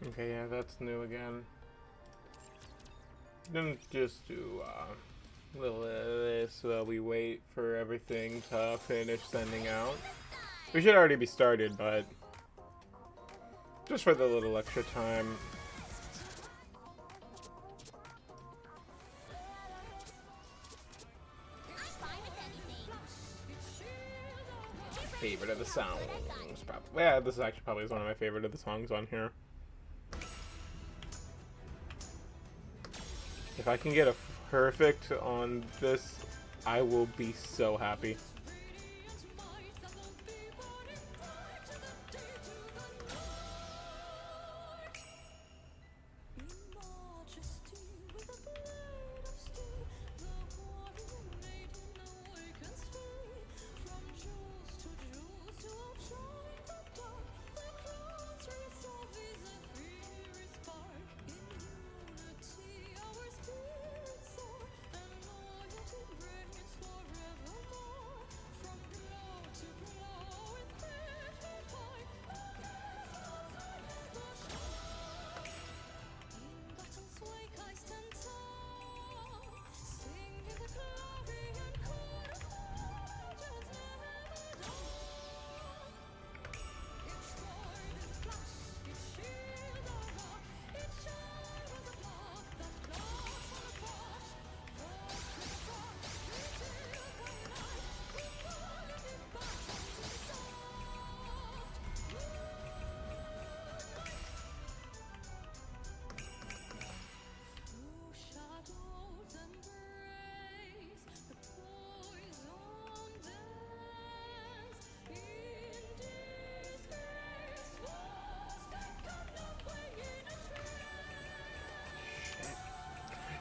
Okay, yeah, that's new again. Then just do this while we wait for everything to finish sending out. We should already be started, but just for the little extra time. Favorite of the songs. Probably. Yeah, this is actually probably one of my favorite of the songs on here. If I can get a perfect on this, I will be so happy.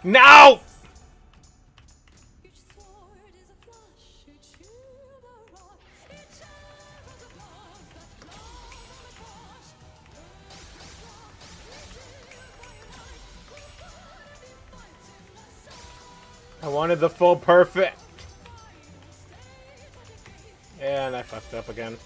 No! I wanted the full perfect. And I fucked up again.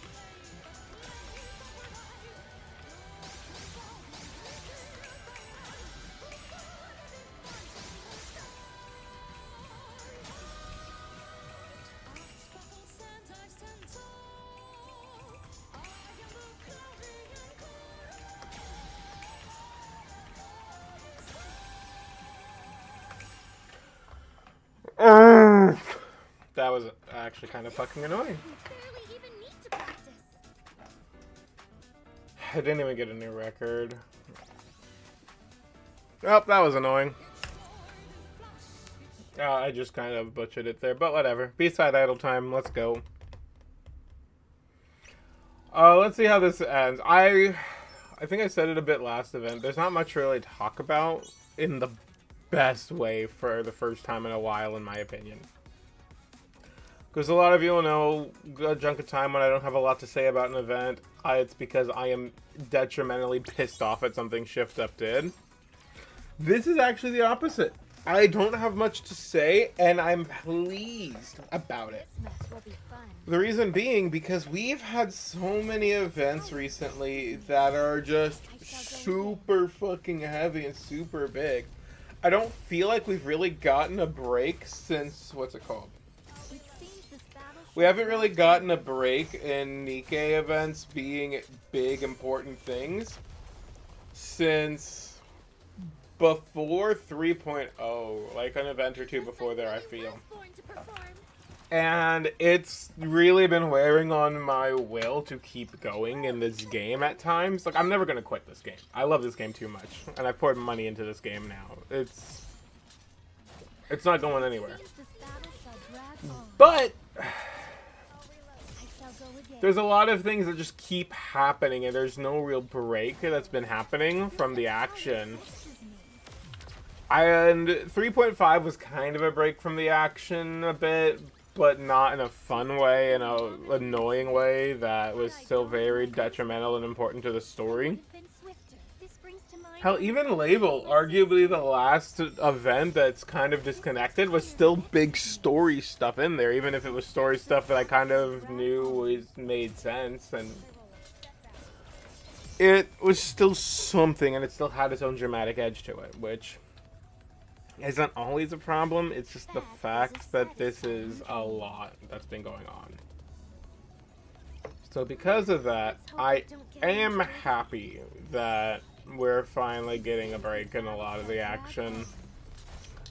That was actually kind of fucking annoying. I didn't even get a new record. Oh, that was annoying. I just kind of butchered it there, but whatever. B-side idle time, let's go. Let's see how this ends. I think I said it a bit last event. There's not much to really talk about in the best way for the first time in a while, in my opinion. Because a lot of you will know a chunk of time when I don't have a lot to say about an event, it's because I am detrimentally pissed off at something Shift Up did. This is actually the opposite. I don't have much to say, and I'm pleased about it. The reason being because we've had so many events recently that are just super fucking heavy and super big. I don't feel like we've really gotten a break since, what's it called? We haven't really gotten a break in Nikke events being big, important things since before 3.0, like an event or two before there, I feel. And it's really been wearing on my will to keep going in this game at times. Like, I'm never going to quit this game. I love this game too much, and I've poured money into this game now. It's not going anywhere. But there's a lot of things that just keep happening, and there's no real break that's been happening from the action. And 3.5 was kind of a break from the action a bit, but not in a fun way, in an annoying way that was still very detrimental and important to the story. Hell, even Label, arguably the last event that's kind of disconnected, was still big story stuff in there, even if it was story stuff that I kind of knew made sense. And it was still something, and it still had its own dramatic edge to it, which isn't always a problem. It's just the fact that this is a lot that's been going on. So because of that, I am happy that we're finally getting a break in a lot of the action.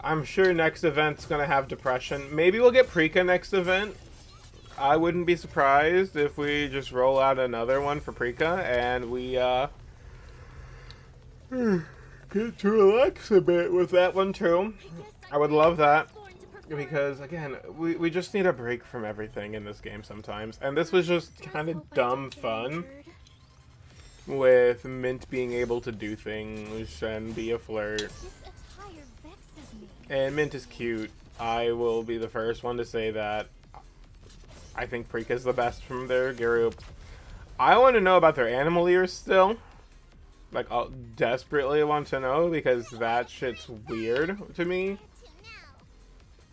I'm sure next event's gonna have depression. Maybe we'll get Prika next event. I wouldn't be surprised if we just roll out another one for Prika and we get to relax a bit with that one too. I would love that. Because, again, we just need a break from everything in this game sometimes. And this was just kind of dumb fun. With Mint being able to do things and be a flirt. And Mint is cute. I will be the first one to say that. I think Prika's the best from their group. I want to know about their animal ears still. Like, I'll desperately want to know because that shit's weird to me.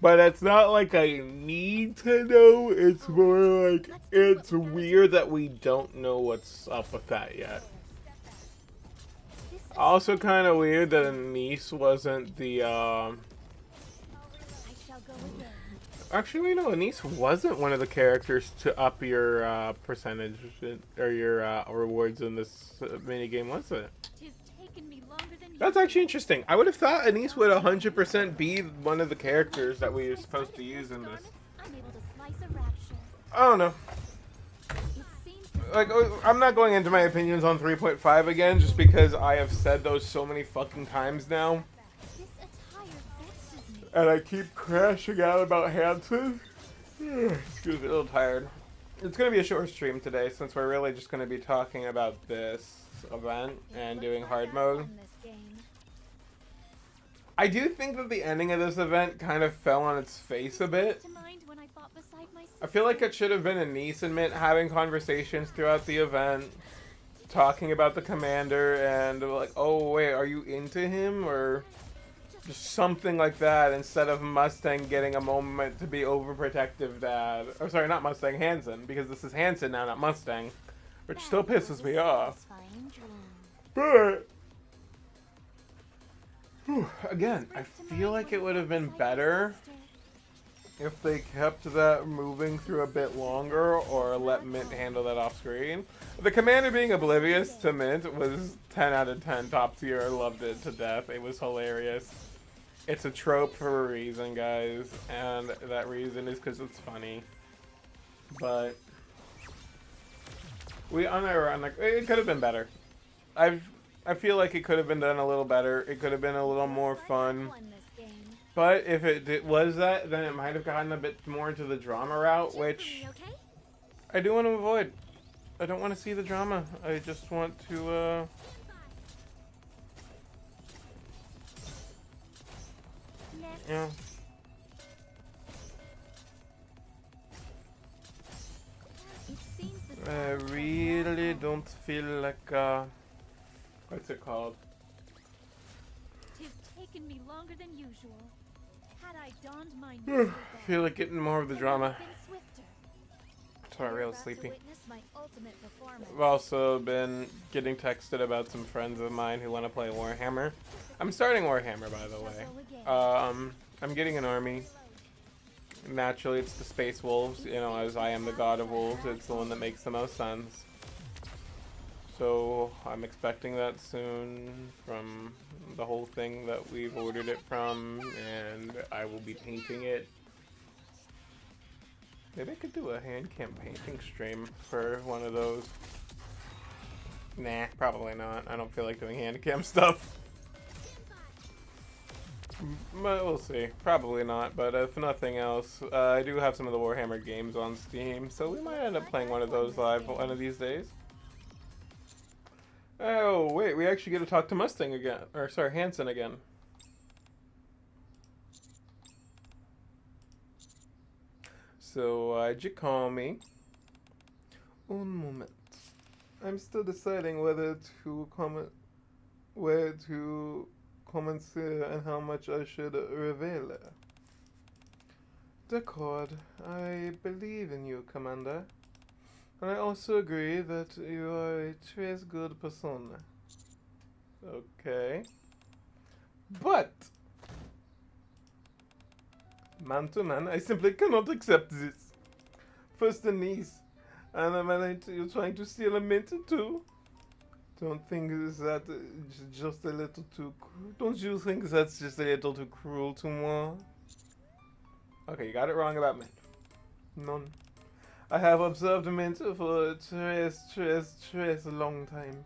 But it's not like I need to know, it's more like, it's weird that we don't know what's up with that yet. Also kind of weird that Anise wasn't the, Actually, wait, no, Anise wasn't one of the characters to up your, percentage, or your, rewards in this minigame, was it? That's actually interesting. I would have thought Anise would 100% be one of the characters that we were supposed to use in this. I don't know. Like, I'm not going into my opinions on 3.5 again, just because I have said those so many fucking times now. And I keep crashing out about Hanson. Excuse me, a little tired. It's going to be a short stream today, since we're really just going to be talking about this event and doing hard mode. I do think that the ending of this event kind of fell on its face a bit. I feel like it should have been Anise and Mint having conversations throughout the event, talking about the commander, and like, oh wait, are you into him? Or just something like that, instead of Mustang getting a moment to be overprotective dad. Or sorry, not Mustang, Hanson, because this is Hanson now, not Mustang, which still pisses me off. But again, I feel like it would have been better if they kept that moving through a bit longer or let Mint handle that off screen. The commander being oblivious to Mint was 10 out of 10 top tier. I loved it to death. It was hilarious. It's a trope for a reason, guys, and that reason is because it's funny. But it could have been better. I feel like it could have been done a little better. It could have been a little more fun. But if it was that, then it might have gotten a bit more into the drama route, which I do want to avoid. I don't want to see the drama. I just want to, yeah. I really don't feel like, what's it called? Tis taken me longer than usual. Had I donned my I feel like getting more of the drama. Sorry, I'm real sleepy. I've also been getting texted about some friends of mine who want to play Warhammer. I'm starting Warhammer, by the way. I'm getting an army. Naturally, it's the Space Wolves. You know, as I am the god of wolves, it's the one that makes the most sense. So I'm expecting that soon from the whole thing that we've ordered it from, and I will be painting it. Maybe I could do a hand cam painting stream for one of those. Nah, probably not. I don't feel like doing hand cam stuff. But we'll see. Probably not, but if nothing else, I do have some of the Warhammer games on Steam, so we might end up playing one of those live one of these days. Oh, wait, we actually get to talk to Mustang again. Or, sorry, Hanson again. So, why'd you call me? Un moment. I'm still deciding whether to comment, where to commencer and how much I should reveal. D'accord. I believe in you, Commander. And I also agree that you are a très good person. Okay. But, man to man, I simply cannot accept this. First a niece, and then you're trying to steal a mint too. Don't think is that just a little too? Don't you think that's just a little too cruel to moi? Okay, you got it wrong about mint. None. I have observed mint for a tres long time.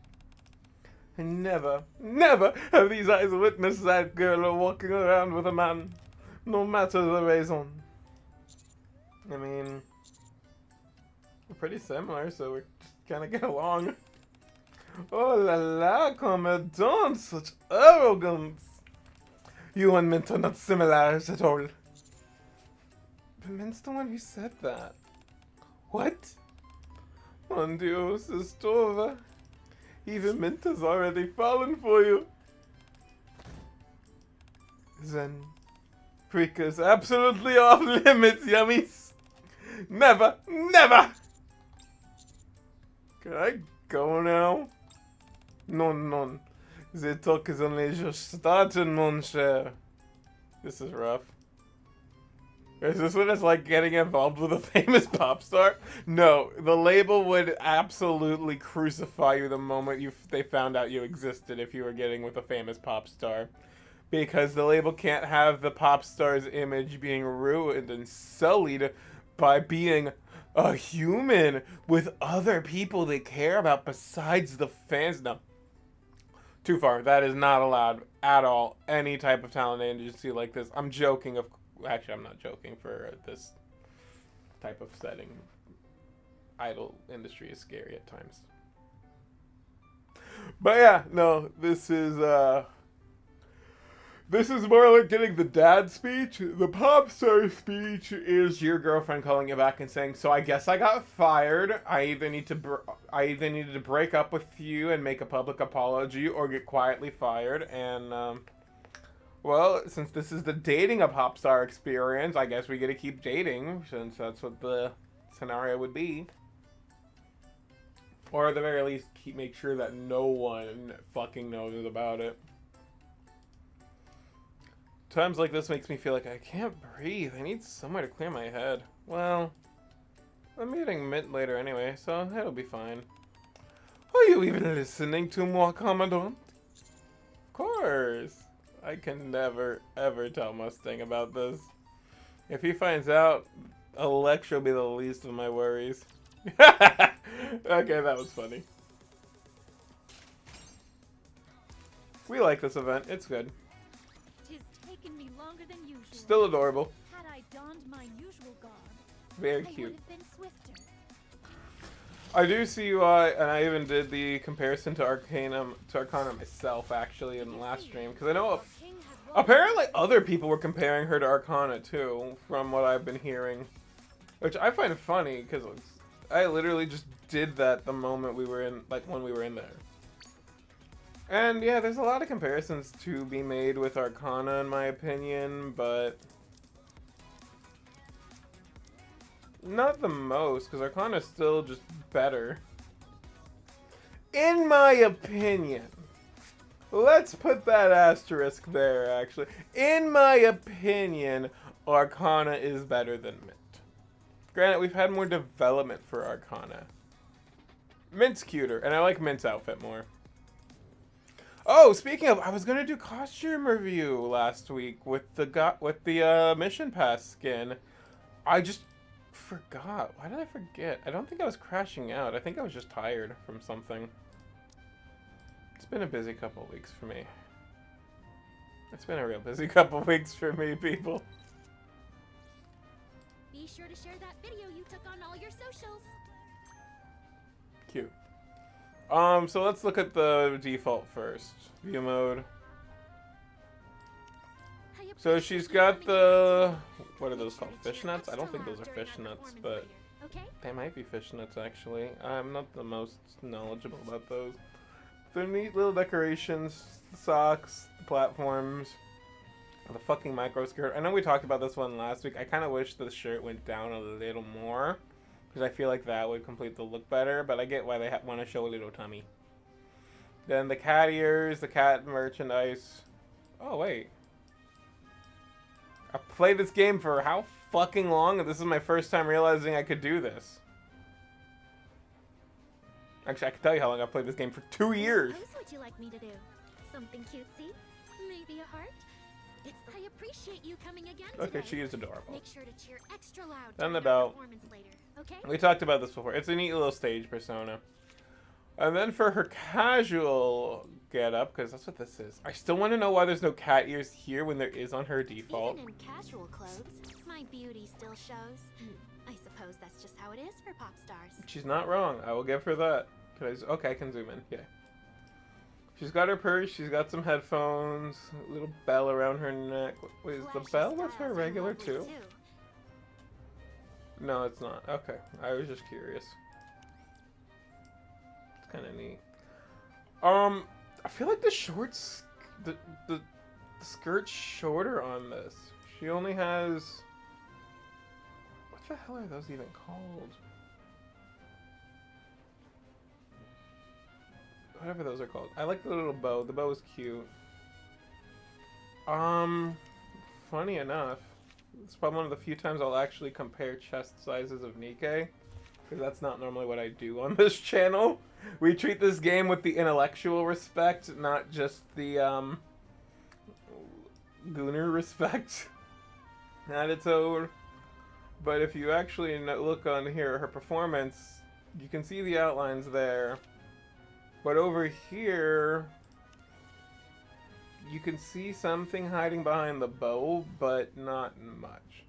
And never have these eyes witnessed that girl walking around with a man, no matter the reason. I mean, we're pretty similar, so we just kind of get along. Oh la la, Commandant, such arrogance! You and Mint are not similar at all. But Mint's the one who said that. What? Mon Dieu, Sistova. Even Mint has already fallen for you. Then, Preca's absolutely off limits, yummies. Never! Can I go now? Non. The talk is only just starting, mon cher. This is rough. Is this what it's like getting involved with a famous pop star? No, the label would absolutely crucify you the moment they found out you existed if you were getting with a famous pop star. Because the label can't have the pop star's image being ruined and sullied by being a human with other people they care about besides the fans. No. Too far. That is not allowed at all. Any type of talent agency like this. I'm joking. Actually, I'm not joking for this type of setting. Idol industry is scary at times. But yeah, no, this is more like getting the dad speech. The pop star speech is your girlfriend calling you back and saying, "So I guess I got fired. I either needed to break up with you and make a public apology, or get quietly fired." And well, since this is the dating a pop star experience, I guess we get to keep dating, since that's what the scenario would be. Or at the very least, make sure that no one fucking knows about it. Times like this makes me feel like I can't breathe. I need somewhere to clear my head. Well, I'm eating mint later anyway, so it'll be fine. Are you even listening to moi, Commandant? Of course. I can never, ever tell Mustang about this. If he finds out, Electra will be the least of my worries. Okay, that was funny. We like this event. It's good. Me longer than usual. Still adorable. Had I donned my usual garb, very I cute. would have been swifter. I do see why, and I even did the comparison to Arcana myself actually in the last stream, because I know apparently other people were comparing her to Arcana too, from what I've been hearing, which I find funny because I literally just did that the moment we were in, like when we were in there. And yeah, there's a lot of comparisons to be made with Arcana in my opinion, but not the most, because Arcana's still just better. In my opinion. Let's put that asterisk there, actually. In my opinion, Arcana is better than Mint. Granted, we've had more development for Arcana. Mint's cuter, and I like Mint's outfit more. Oh, speaking of, I was gonna do costume review last week with the Mission Pass skin. I just forgot. Why did I forget? I don't think I was crashing out. I think I was just tired from something. It's been a busy couple weeks for me. It's been a real busy couple weeks for me, people. Be sure to share that video you took on all your socials. Cute. So let's look at the default first. View mode. So she's got the, what are those called? Fishnets? I don't think those are fishnets, but they might be fishnets actually. I'm not the most knowledgeable about those. They're neat little decorations, the socks, the platforms, the fucking micro skirt. I know we talked about this one last week. I kind of wish the shirt went down a little more. because I feel like that would complete the look better, but I get why they want to show a little tummy. Then the cat ears, the cat merchandise. Oh, wait. I played this game for how fucking long? And this is my first time realizing I could do this. Actually, I can tell you how long I played this game for 2 years. What else would you like me to do? Something cutesy? Maybe a heart? I appreciate you coming again today. Okay, she is adorable. Make sure to cheer extra loud Then during our about... performance later, okay? We talked about this before. It's a neat little stage persona. And then for her casual getup, because that's what this is. I still want to know why there's no cat ears here when there is on her default. Even in casual clothes, my beauty still shows. I suppose that's just how it is for pop stars. She's not wrong. I will give her that. Okay, I can zoom in. Yeah. She's got her purse. She's got some headphones. A little bell around her neck. Wait, is the bell with her regular too? No, it's not. Okay, I was just curious. It's kind of neat. I feel like the shorts, the skirt's shorter on this. She only has. What the hell are those even called? Whatever those are called. I like the little bow. The bow is cute. Funny enough, it's probably one of the few times I'll actually compare chest sizes of Nikke, because that's not normally what I do on this channel. We treat this game with the intellectual respect, not just the, gooner respect at its own. But if you actually look on here, her performance, you can see the outlines there. But over here, you can see something hiding behind the bow, but not much.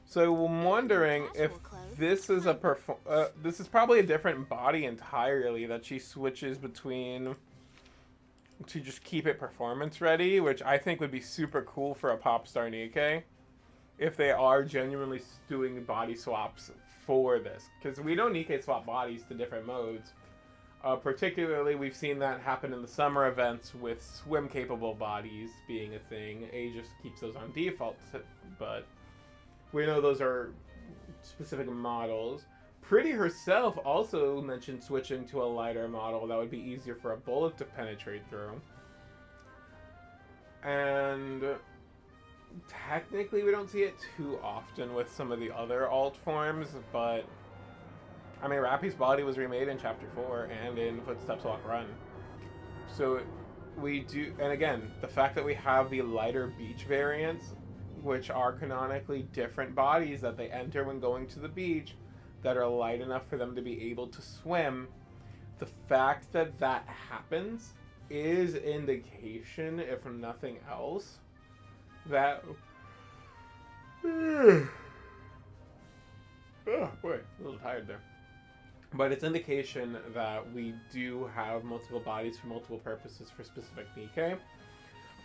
So I'm wondering if this is this is probably a different body entirely that she switches between to just keep it performance ready, which I think would be super cool for a pop star Nikke if they are genuinely doing body swaps for this, because we know Nikke swap bodies to different modes. Particularly, we've seen that happen in the summer events with swim-capable bodies being a thing. A just keeps those on default, but we know those are specific models. Pretty herself also mentioned switching to a lighter model that would be easier for a bullet to penetrate through. And technically, we don't see it too often with some of the other alt forms, but I mean, Rappy's body was remade in Chapter 4 and in Footsteps Walk Run. So we do, and again, the fact that we have the lighter beach variants, which are canonically different bodies that they enter when going to the beach, that are light enough for them to be able to swim, the fact that that happens is indication, if nothing else, that... Oh boy, a little tired there. But it's indication that we do have multiple bodies for multiple purposes for specific Nikke.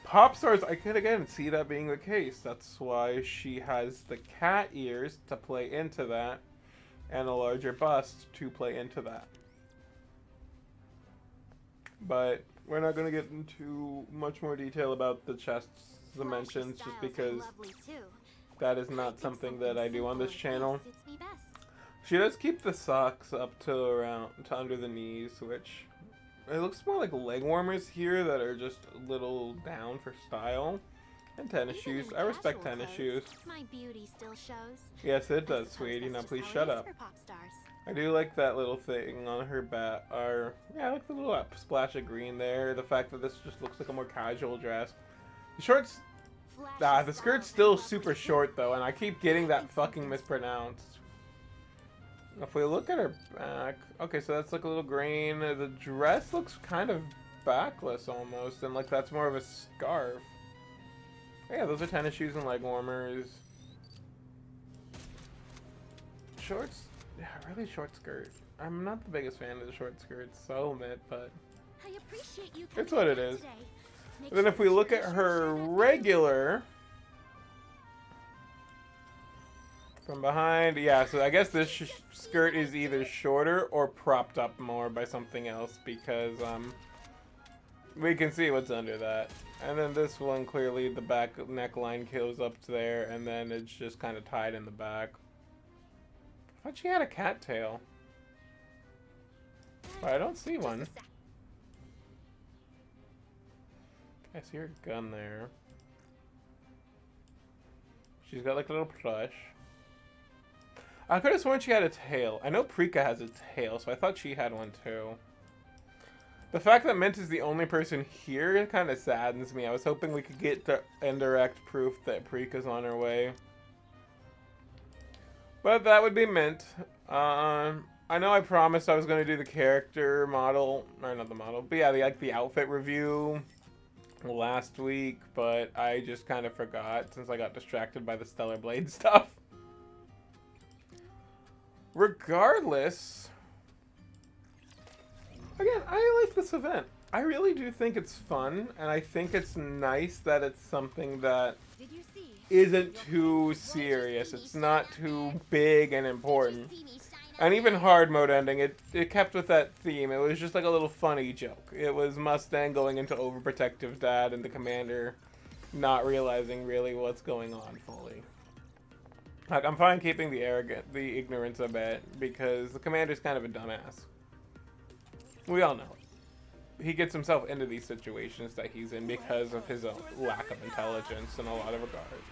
Pop stars, I could again see that being the case. That's why she has the cat ears to play into that, and a larger bust to play into that. But we're not going to get into much more detail about the chest dimensions, just because that is not something that I do on this channel. She does keep the socks up to under the knees, which it looks more like leg warmers here that are just a little down for style. And tennis shoes. I respect tennis shoes. My beauty still shows. Yes, it does, sweetie. Now please shut up. I do like that little thing on her back. Yeah, I like the little splash of green there. The fact that this just looks like a more casual dress. The shorts. The skirt's still super short though, and I keep getting that fucking mispronounced. If we look at her back, okay, so that's like a little green. The dress looks kind of backless almost, and like that's more of a scarf. Yeah, those are tennis shoes and leg warmers. Shorts, yeah, really short skirt. I'm not the biggest fan of the short skirts, so I'll admit, but I appreciate you it's what it is. Then if we look at her regular from behind, yeah, so I guess this skirt is either shorter or propped up more by something else, because we can see what's under that. And then this one, clearly the back neckline goes up there, and then it's just kind of tied in the back. thought she had a cattail. But I don't see one. I see her gun there. She's got like a little plush. I could have sworn she had a tail. I know Prika has a tail, so I thought she had one too. The fact that Mint is the only person here kind of saddens me. I was hoping we could get the indirect proof that Prika's on her way. But that would be Mint. I know I promised I was going to do the character model, or not the model, but yeah, the outfit review last week, but I just kind of forgot since I got distracted by the Stellar Blade stuff. Regardless, again, I like this event. I really do think it's fun, and I think it's nice that it's something that isn't too serious. It's not too big and important. And even hard mode ending, it kept with that theme. It was just like a little funny joke. It was Mustang going into overprotective dad and the commander not realizing really what's going on fully. Like, I'm fine keeping the ignorance a bit, because the commander's kind of a dumbass. We all know it. He gets himself into these situations that he's in because of his own lack of intelligence in a lot of regards.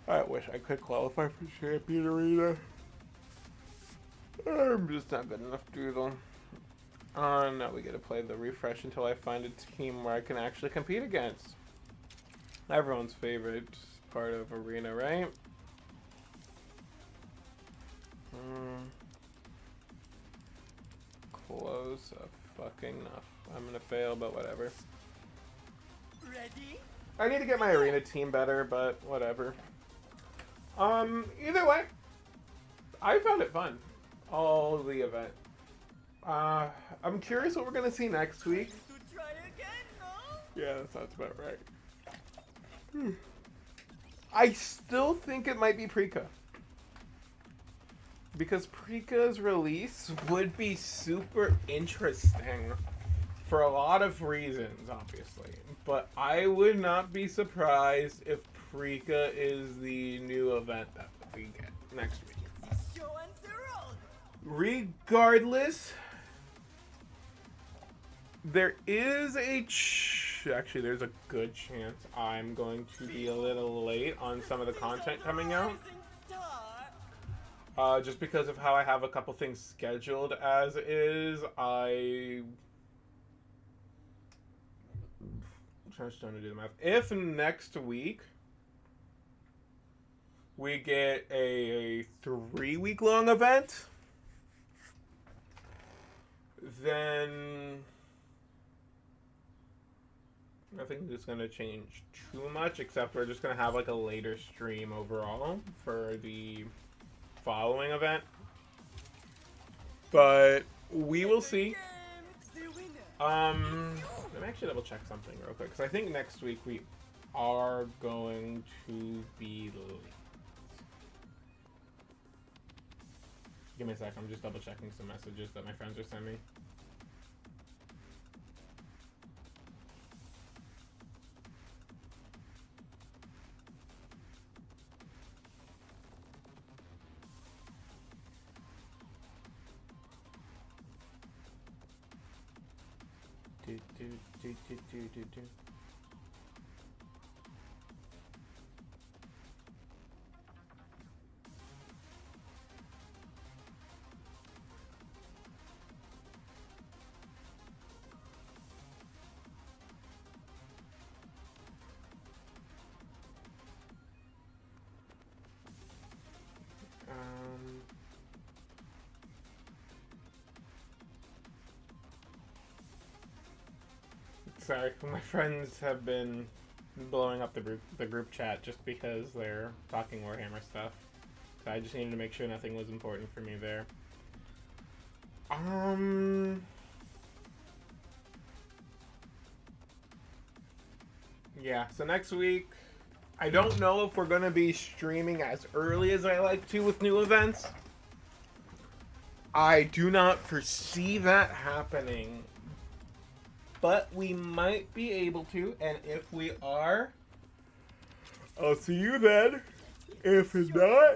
I wish I could qualify for Champion Arena. I'm just not good enough to do them. Now we get to play the refresh until I find a team where I can actually compete against. Everyone's favorite part of Arena, right? Close up fucking enough. I'm gonna fail, but whatever. Ready? I need to get my arena team better, but whatever. Either way, I found it fun. All of the event. I'm curious what we're gonna see next week. To try again, no? Yeah, that sounds about right. I still think it might be Prika. Because Prika's release would be super interesting for a lot of reasons, obviously. But I would not be surprised if Prika is the new event that we get next week. Show and road. Regardless, there is actually, there's a good chance I'm going to be a little late on some of the content coming out. Just because of how I have a couple things scheduled as is. I'm just trying to do the math. If next week we get a 3-week long event, then nothing is going to change too much, except we're just going to have like a later stream overall for the following event. But we will see. Let me actually double check something real quick, because I think next week we are going to be late. Give me a sec, I'm just double checking some messages that my friends are sending me. Do. Sorry, my friends have been blowing up the group chat just because they're talking Warhammer stuff. So I just needed to make sure nothing was important for me there. Yeah, so next week, I don't know if we're going to be streaming as early as I like to with new events. I do not foresee that happening. But we might be able to, and if we are, I'll see you then. If not,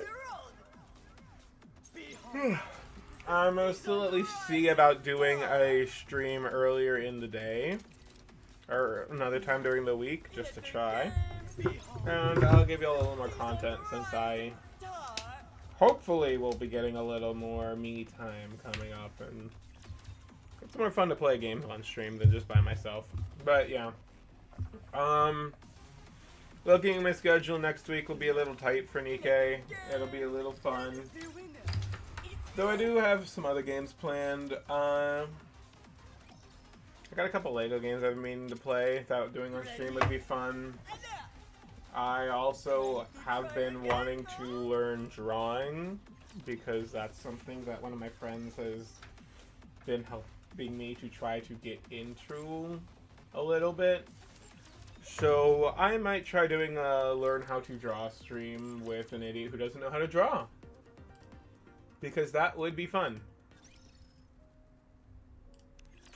I'm gonna still at least see about doing a stream earlier in the day. Or another time during the week, just to try. And I'll give you a little more content since I hopefully will be getting a little more me time coming up. And it's more fun to play games on stream than just by myself. But yeah. Looking at my schedule next week will be a little tight for Nikke. It'll be a little fun. Though I do have some other games planned. I got a couple Lego games I've been meaning to play that doing on stream would be fun. I also have been wanting to learn drawing because that's something that one of my friends has been helping me to try to get into a little bit. So I might try doing a learn how to draw stream with an idiot who doesn't know how to draw. Because that would be fun.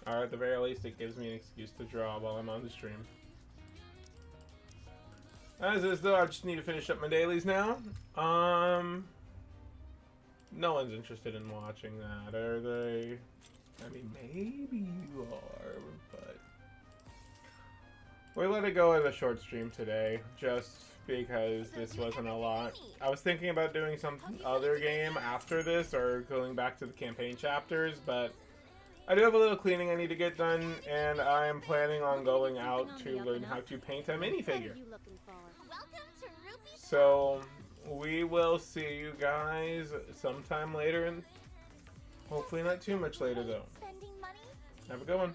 Or at the very least, it gives me an excuse to draw while I'm on the stream. As is though, I just need to finish up my dailies now. No one's interested in watching that, are they? I mean, maybe you are, but... we let it go as a short stream today, just because this wasn't a lot. I was thinking about doing some other game after this, or going back to the campaign chapters, but I do have a little cleaning I need to get done, and I'm planning on going out to learn how to paint a minifigure. So, we will see you guys sometime later, and hopefully not too much later though. Have a good one.